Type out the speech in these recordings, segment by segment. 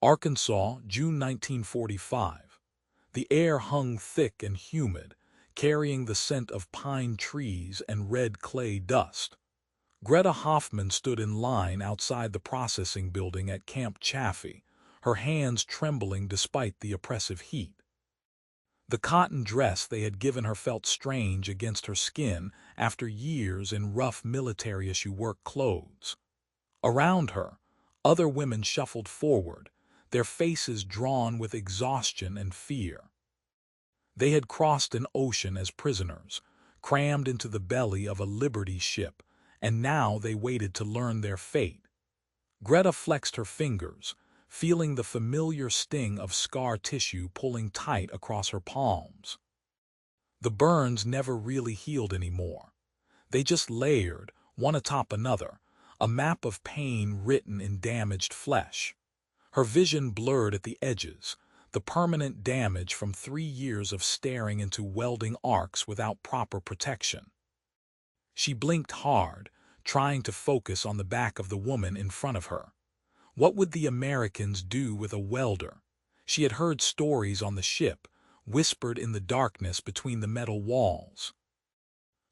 Arkansas, June 1945. The air hung thick and humid, carrying the scent of pine trees and red clay dust. Greta Hoffman stood in line outside the processing building at Camp Chaffee, her hands trembling despite the oppressive heat. The cotton dress they had given her felt strange against her skin after years in rough military-issue work clothes. Around her, other women shuffled forward, their faces drawn with exhaustion and fear. They had crossed an ocean as prisoners, crammed into the belly of a Liberty ship, and now they waited to learn their fate. Greta flexed her fingers, feeling the familiar sting of scar tissue pulling tight across her palms. The burns never really healed anymore. They just layered, one atop another, a map of pain written in damaged flesh. Her vision blurred at the edges, the permanent damage from 3 years of staring into welding arcs without proper protection. She blinked hard, trying to focus on the back of the woman in front of her. What would the Americans do with a welder? She had heard stories on the ship, whispered in the darkness between the metal walls.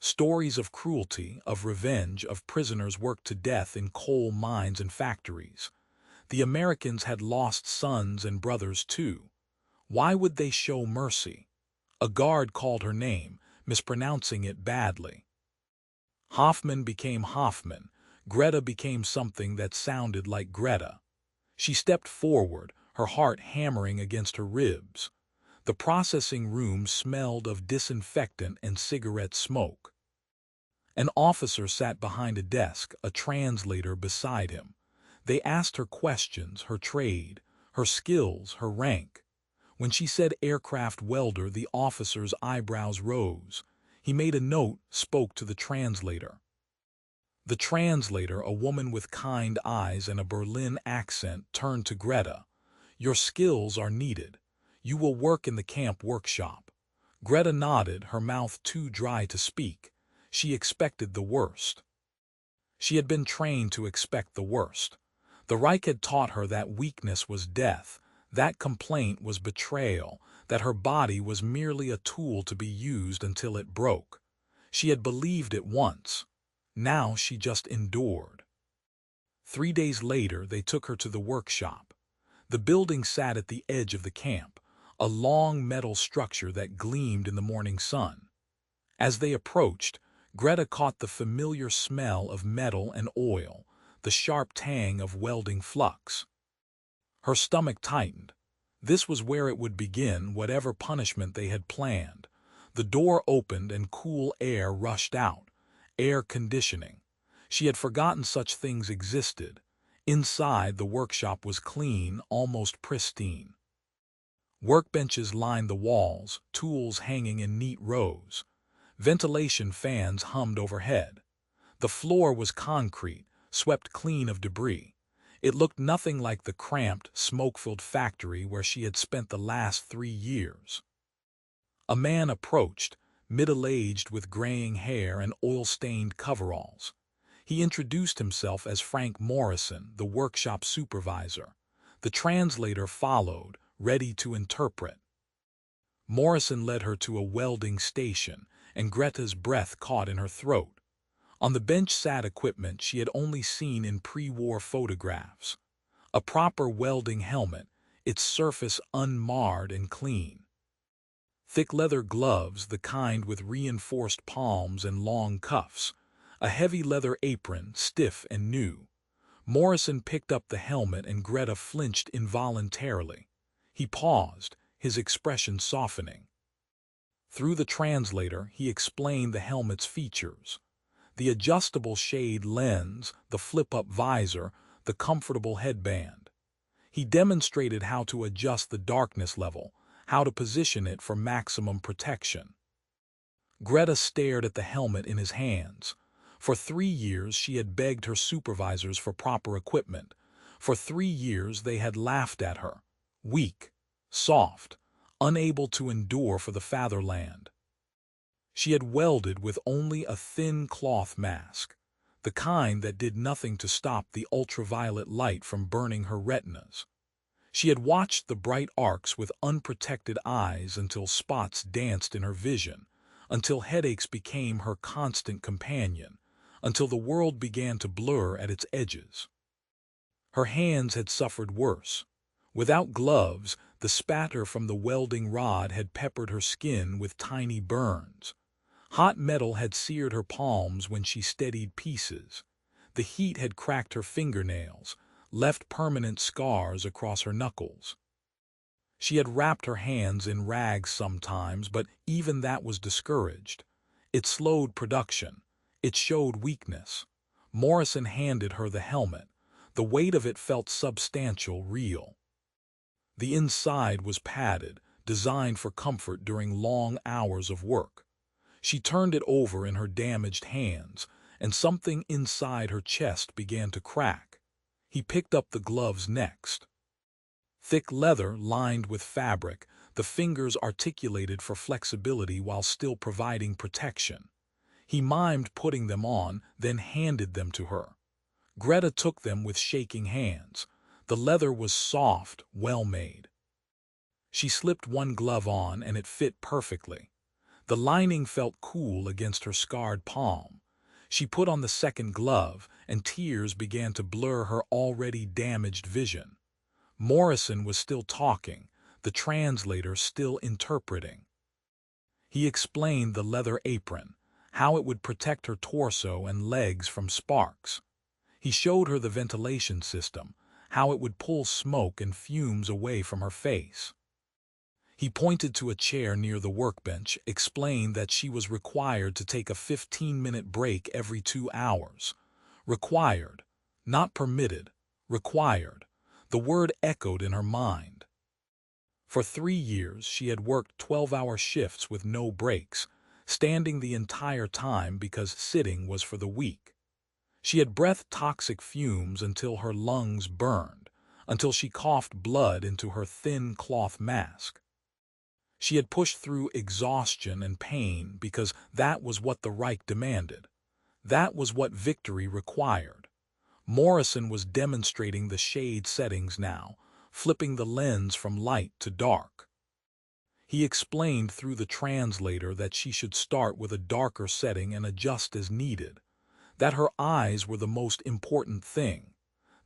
Stories of cruelty, of revenge, of prisoners worked to death in coal mines and factories. The Americans had lost sons and brothers too. Why would they show mercy? A guard called her name, mispronouncing it badly. Hoffman became Hoffman. Greta became something that sounded like Greta. She stepped forward, her heart hammering against her ribs. The processing room smelled of disinfectant and cigarette smoke. An officer sat behind a desk, a translator beside him. They asked her questions, her trade, her skills, her rank. When she said aircraft welder, the officer's eyebrows rose. He made a note, spoke to the translator. The translator, a woman with kind eyes and a Berlin accent, turned to Greta. "Your skills are needed. You will work in the camp workshop." Greta nodded, her mouth too dry to speak. She expected the worst. She had been trained to expect the worst. The Reich had taught her that weakness was death, that complaint was betrayal, that her body was merely a tool to be used until it broke. She had believed it once. Now she just endured. 3 days later, they took her to the workshop. The building sat at the edge of the camp, a long metal structure that gleamed in the morning sun. As they approached, Greta caught the familiar smell of metal and oil, the sharp tang of welding flux. Her stomach tightened. This was where it would begin, whatever punishment they had planned. The door opened and cool air rushed out. Air conditioning. She had forgotten such things existed. Inside, the workshop was clean, almost pristine. Workbenches lined the walls, tools hanging in neat rows. Ventilation fans hummed overhead. The floor was concrete, swept clean of debris. It looked nothing like the cramped, smoke-filled factory where she had spent the last 3 years. A man approached, middle-aged with graying hair and oil-stained coveralls. He introduced himself as Frank Morrison, the workshop supervisor. The translator followed, ready to interpret. Morrison led her to a welding station, and Greta's breath caught in her throat. On the bench sat equipment she had only seen in pre-war photographs. A proper welding helmet, its surface unmarred and clean. Thick leather gloves, the kind with reinforced palms and long cuffs. A heavy leather apron, stiff and new. Morrison picked up the helmet and Greta flinched involuntarily. He paused, his expression softening. Through the translator, he explained the helmet's features. The adjustable shade lens, the flip-up visor, the comfortable headband. He demonstrated how to adjust the darkness level, how to position it for maximum protection. Greta stared at the helmet in his hands. For 3 years she had begged her supervisors for proper equipment. For 3 years they had laughed at her. Weak, soft, unable to endure for the fatherland. She had welded with only a thin cloth mask, the kind that did nothing to stop the ultraviolet light from burning her retinas. She had watched the bright arcs with unprotected eyes until spots danced in her vision, until headaches became her constant companion, until the world began to blur at its edges. Her hands had suffered worse. Without gloves, the spatter from the welding rod had peppered her skin with tiny burns. Hot metal had seared her palms when she steadied pieces. The heat had cracked her fingernails, left permanent scars across her knuckles. She had wrapped her hands in rags sometimes, but even that was discouraged. It slowed production. It showed weakness. Morrison handed her the helmet. The weight of it felt substantial, real. The inside was padded, designed for comfort during long hours of work. She turned it over in her damaged hands, and something inside her chest began to crack. He picked up the gloves next. Thick leather lined with fabric, the fingers articulated for flexibility while still providing protection. He mimed putting them on, then handed them to her. Greta took them with shaking hands. The leather was soft, well-made. She slipped one glove on, and it fit perfectly. The lining felt cool against her scarred palm. She put on the second glove, and tears began to blur her already damaged vision. Morrison was still talking, the translator still interpreting. He explained the leather apron, how it would protect her torso and legs from sparks. He showed her the ventilation system, how it would pull smoke and fumes away from her face. He pointed to a chair near the workbench, explained that she was required to take a 15-minute break every 2 hours. Required, not permitted, required. The word echoed in her mind. For 3 years, she had worked 12-hour shifts with no breaks, standing the entire time because sitting was for the weak. She had breathed toxic fumes until her lungs burned, until she coughed blood into her thin cloth mask. She had pushed through exhaustion and pain because that was what the Reich demanded. That was what victory required. Morrison was demonstrating the shade settings now, flipping the lens from light to dark. He explained through the translator that she should start with a darker setting and adjust as needed, that her eyes were the most important thing,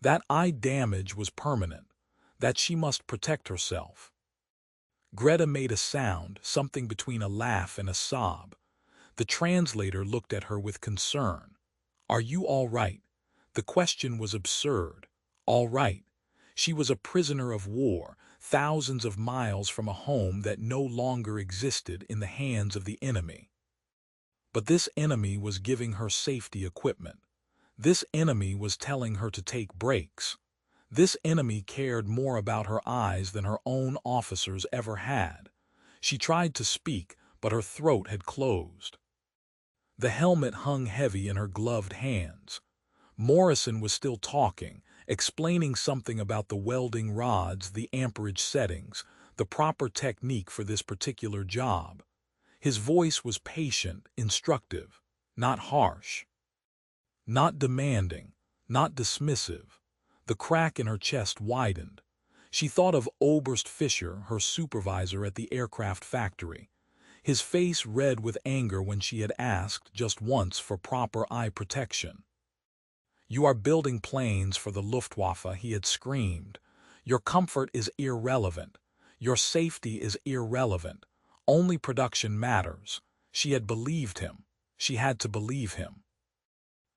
that eye damage was permanent, that she must protect herself. Greta made a sound, something between a laugh and a sob. The translator looked at her with concern. "Are you all right?" The question was absurd. All right. She was a prisoner of war, thousands of miles from a home that no longer existed in the hands of the enemy. But this enemy was giving her safety equipment. This enemy was telling her to take breaks. This enemy cared more about her eyes than her own officers ever had. She tried to speak, but her throat had closed. The helmet hung heavy in her gloved hands. Morrison was still talking, explaining something about the welding rods, the amperage settings, the proper technique for this particular job. His voice was patient, instructive, not harsh, not demanding, not dismissive. The crack in her chest widened. She thought of Oberst Fischer, her supervisor at the aircraft factory. His face red with anger when she had asked just once for proper eye protection. "You are building planes for the Luftwaffe," he had screamed. "Your comfort is irrelevant. Your safety is irrelevant. Only production matters." She had believed him. She had to believe him.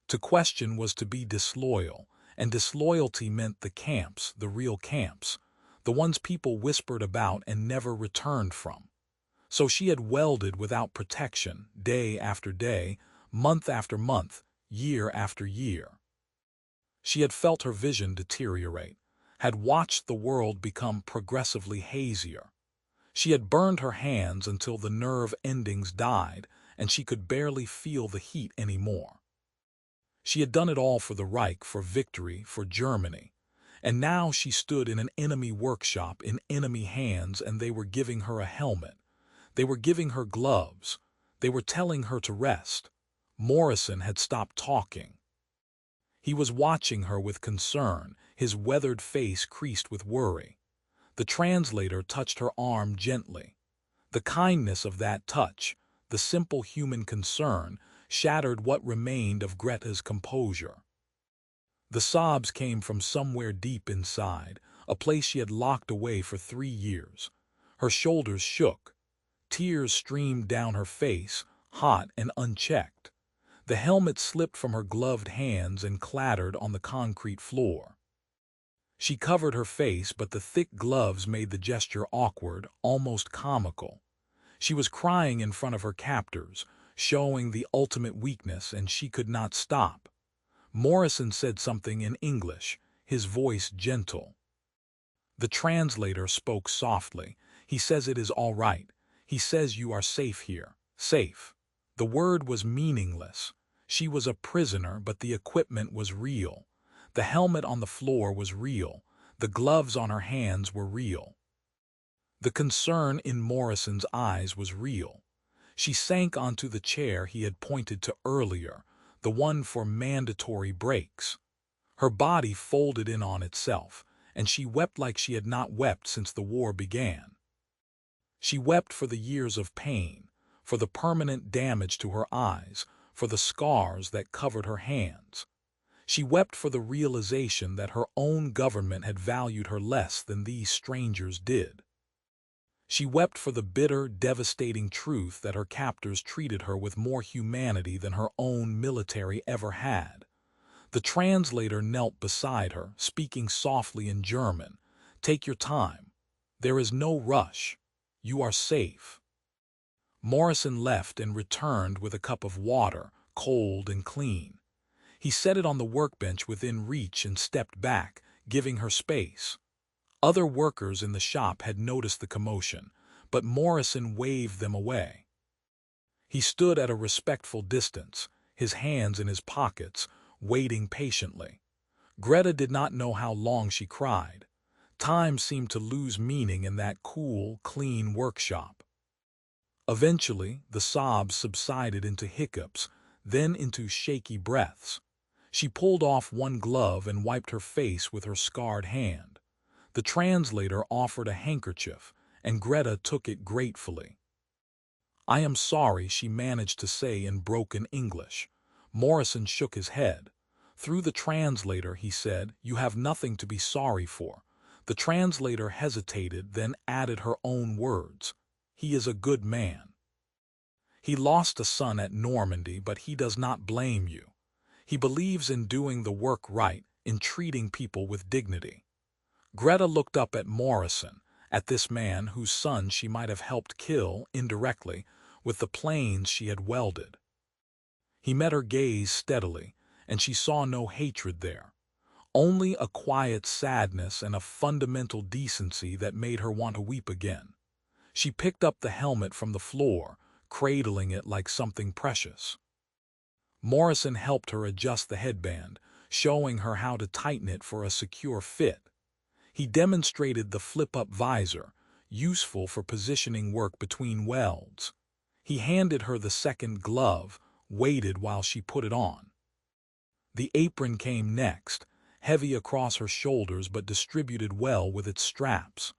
To question was to be disloyal, and disloyalty meant the camps, the real camps, the ones people whispered about and never returned from. So she had welded without protection, day after day, month after month, year after year. She had felt her vision deteriorate, had watched the world become progressively hazier. She had burned her hands until the nerve endings died, and she could barely feel the heat anymore. She had done it all for the Reich, for victory, for Germany. And now she stood in an enemy workshop in enemy hands, and they were giving her a helmet. They were giving her gloves. They were telling her to rest. Morrison had stopped talking. He was watching her with concern, his weathered face creased with worry. The translator touched her arm gently. The kindness of that touch, the simple human concern, shattered what remained of Greta's composure. The sobs came from somewhere deep inside, a place she had locked away for 3 years. Her shoulders shook. Tears streamed down her face, hot and unchecked. The helmet slipped from her gloved hands and clattered on the concrete floor. She covered her face, but the thick gloves made the gesture awkward, almost comical. She was crying in front of her captors, showing the ultimate weakness, and she could not stop. Morrison said something in English, his voice gentle. The translator spoke softly. He says it is all right. He says you are safe here. Safe. The word was meaningless. She was a prisoner, but the equipment was real. The helmet on the floor was real. The gloves on her hands were real. The concern in Morrison's eyes was real. She sank onto the chair he had pointed to earlier, the one for mandatory breaks. Her body folded in on itself, and she wept like she had not wept since the war began. She wept for the years of pain, for the permanent damage to her eyes, for the scars that covered her hands. She wept for the realization that her own government had valued her less than these strangers did. She wept for the bitter, devastating truth that her captors treated her with more humanity than her own military ever had. The translator knelt beside her, speaking softly in German. "Take your time. There is no rush. You are safe." Morrison left and returned with a cup of water, cold and clean. He set it on the workbench within reach and stepped back, giving her space. Other workers in the shop had noticed the commotion, but Morrison waved them away. He stood at a respectful distance, his hands in his pockets, waiting patiently. Greta did not know how long she cried. Time seemed to lose meaning in that cool, clean workshop. Eventually, the sobs subsided into hiccups, then into shaky breaths. She pulled off one glove and wiped her face with her scarred hand. The translator offered a handkerchief, and Greta took it gratefully. "I am sorry," she managed to say in broken English. Morrison shook his head. Through the translator, he said, "You have nothing to be sorry for." The translator hesitated, then added her own words. "He is a good man. He lost a son at Normandy, but he does not blame you. He believes in doing the work right, in treating people with dignity." Greta looked up at Morrison, at this man whose son she might have helped kill, indirectly, with the planes she had welded. He met her gaze steadily, and she saw no hatred there, only a quiet sadness and a fundamental decency that made her want to weep again. She picked up the helmet from the floor, cradling it like something precious. Morrison helped her adjust the headband, showing her how to tighten it for a secure fit. He demonstrated the flip-up visor, useful for positioning work between welds. He handed her the second glove, waited while she put it on. The apron came next, heavy across her shoulders but distributed well with its straps.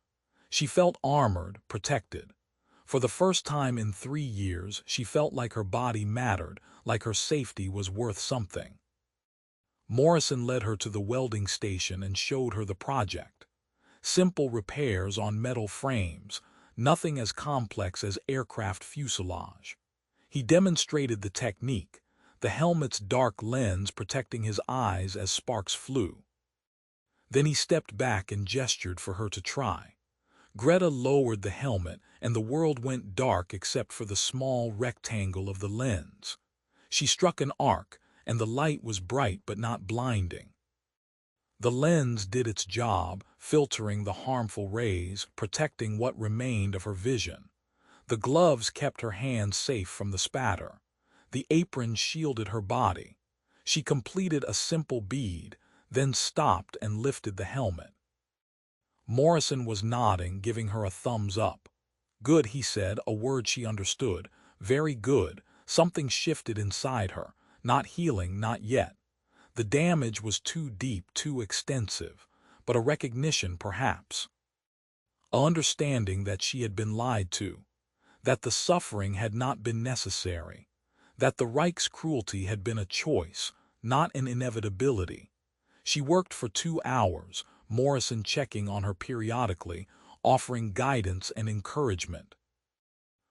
She felt armored, protected. For the first time in 3 years, she felt like her body mattered, like her safety was worth something. Morrison led her to the welding station and showed her the project. Simple repairs on metal frames, nothing as complex as aircraft fuselage. He demonstrated the technique, the helmet's dark lens protecting his eyes as sparks flew. Then he stepped back and gestured for her to try. Greta lowered the helmet, and the world went dark except for the small rectangle of the lens. She struck an arc, and the light was bright but not blinding. The lens did its job, filtering the harmful rays, protecting what remained of her vision. The gloves kept her hands safe from the spatter. The apron shielded her body. She completed a simple bead, then stopped and lifted the helmet. Morrison was nodding, giving her a thumbs up. "Good," he said, a word she understood. "Very good." Something shifted inside her. Not healing, not yet. The damage was too deep, too extensive, but a recognition perhaps. a understanding that she had been lied to, that the suffering had not been necessary, that the Reich's cruelty had been a choice, not an inevitability. She worked for 2 hours, Morrison checking on her periodically, offering guidance and encouragement.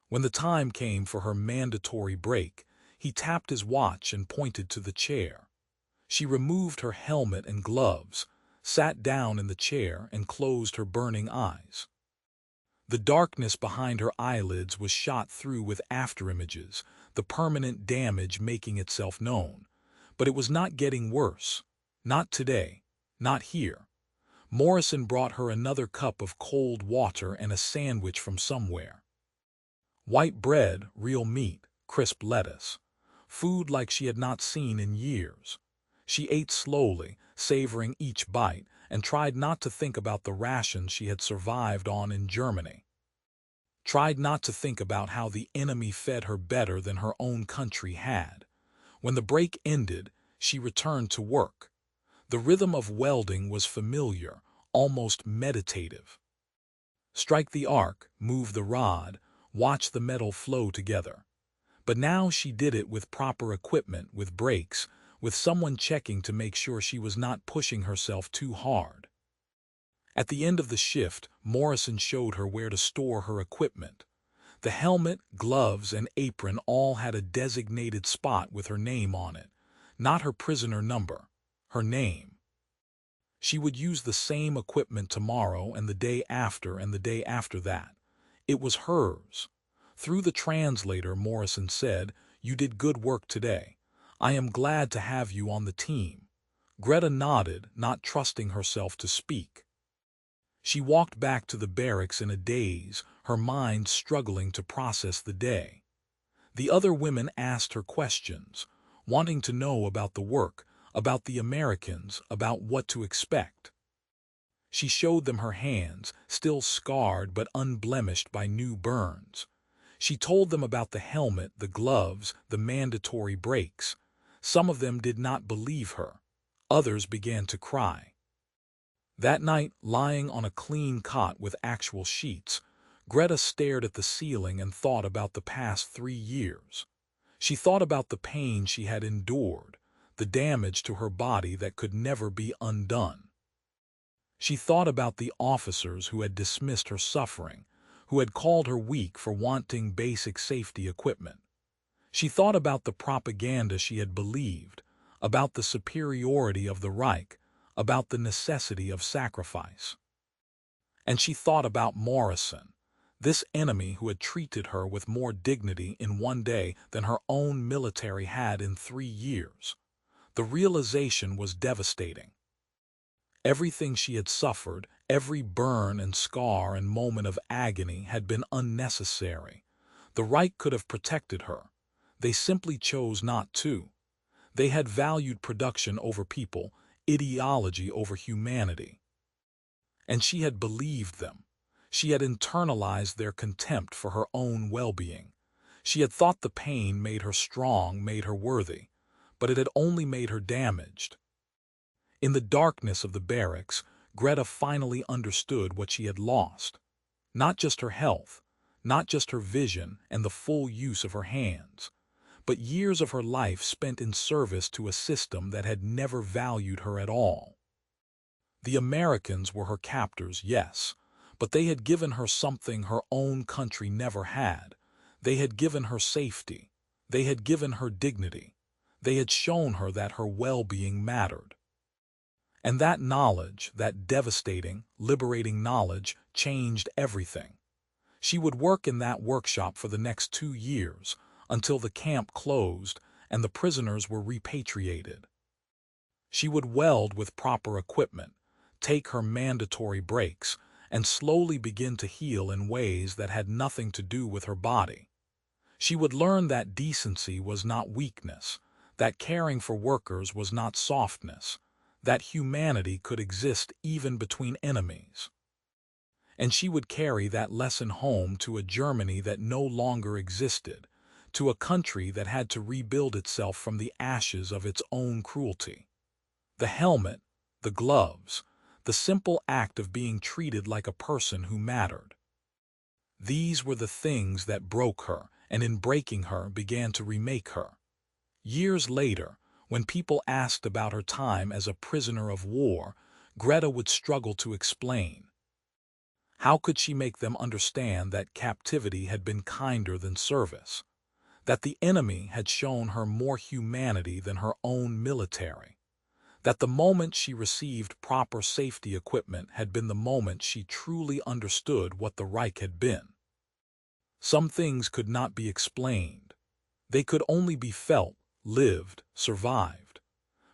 When the time came for her mandatory break, he tapped his watch and pointed to the chair. She removed her helmet and gloves, sat down in the chair and closed her burning eyes. The darkness behind her eyelids was shot through with afterimages, the permanent damage making itself known. But it was not getting worse. Not today. Not here. Morrison brought her another cup of cold water and a sandwich from somewhere. White bread, real meat, crisp lettuce. Food like she had not seen in years. She ate slowly, savoring each bite, and tried not to think about the rations she had survived on in Germany. Tried not to think about how the enemy fed her better than her own country had. When the break ended, she returned to work. The rhythm of welding was familiar, almost meditative. Strike the arc, move the rod, watch the metal flow together. But now she did it with proper equipment, with brakes, with someone checking to make sure she was not pushing herself too hard. At the end of the shift, Morrison showed her where to store her equipment. The helmet, gloves, and apron all had a designated spot with her name on it, not her prisoner number, her name. She would use the same equipment tomorrow and the day after and the day after that. It was hers. Through the translator, Morrison said, "You did good work today. I am glad to have you on the team." Greta nodded, not trusting herself to speak. She walked back to the barracks in a daze, her mind struggling to process the day. The other women asked her questions, wanting to know about the work, about the Americans, about what to expect. She showed them her hands, still scarred but unblemished by new burns. She told them about the helmet, the gloves, the mandatory breaks. Some of them did not believe her. Others began to cry. That night, lying on a clean cot with actual sheets, Greta stared at the ceiling and thought about the past 3 years. She thought about the pain she had endured, the damage to her body that could never be undone. She thought about the officers who had dismissed her suffering, who had called her weak for wanting basic safety equipment. She thought about the propaganda she had believed, about the superiority of the Reich, about the necessity of sacrifice. And she thought about Morrison, this enemy who had treated her with more dignity in one day than her own military had in 3 years. The realization was devastating. Everything she had suffered, every burn and scar and moment of agony had been unnecessary. The Reich could have protected her. They simply chose not to. They had valued production over people, ideology over humanity. And she had believed them. She had internalized their contempt for her own well-being. She had thought the pain made her strong, made her worthy, but it had only made her damaged. In the darkness of the barracks, Greta finally understood what she had lost. Not just her health, not just her vision and the full use of her hands, but years of her life spent in service to a system that had never valued her at all. The Americans were her captors, yes, but they had given her something her own country never had. They had given her safety. They had given her dignity. They had shown her that her well-being mattered. And that knowledge, that devastating, liberating knowledge, changed everything. She would work in that workshop for the next 2 years, until the camp closed and the prisoners were repatriated. She would weld with proper equipment, take her mandatory breaks, and slowly begin to heal in ways that had nothing to do with her body. She would learn that decency was not weakness, that caring for workers was not softness, that humanity could exist even between enemies. And she would carry that lesson home to a Germany that no longer existed, to a country that had to rebuild itself from the ashes of its own cruelty. The helmet, the gloves, the simple act of being treated like a person who mattered. These were the things that broke her, and in breaking her began to remake her. Years later, when people asked about her time as a prisoner of war, Greta would struggle to explain. How could she make them understand that captivity had been kinder than service? That the enemy had shown her more humanity than her own military? That the moment she received proper safety equipment had been the moment she truly understood what the Reich had been? Some things could not be explained. They could only be felt, lived, survived.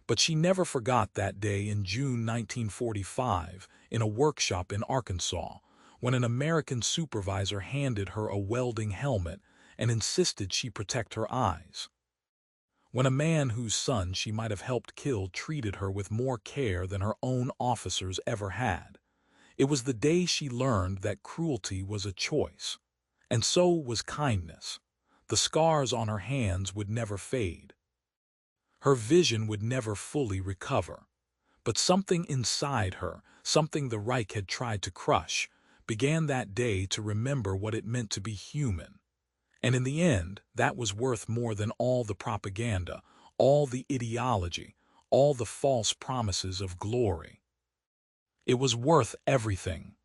But she never forgot that day in June 1945 in a workshop in Arkansas, when an American supervisor handed her a welding helmet and insisted she protect her eyes. When a man whose son she might have helped kill treated her with more care than her own officers ever had. It was the day she learned that cruelty was a choice. And so was kindness. The scars on her hands would never fade. Her vision would never fully recover. But something inside her, something the Reich had tried to crush, began that day to remember what it meant to be human. And in the end, that was worth more than all the propaganda, all the ideology, all the false promises of glory. It was worth everything.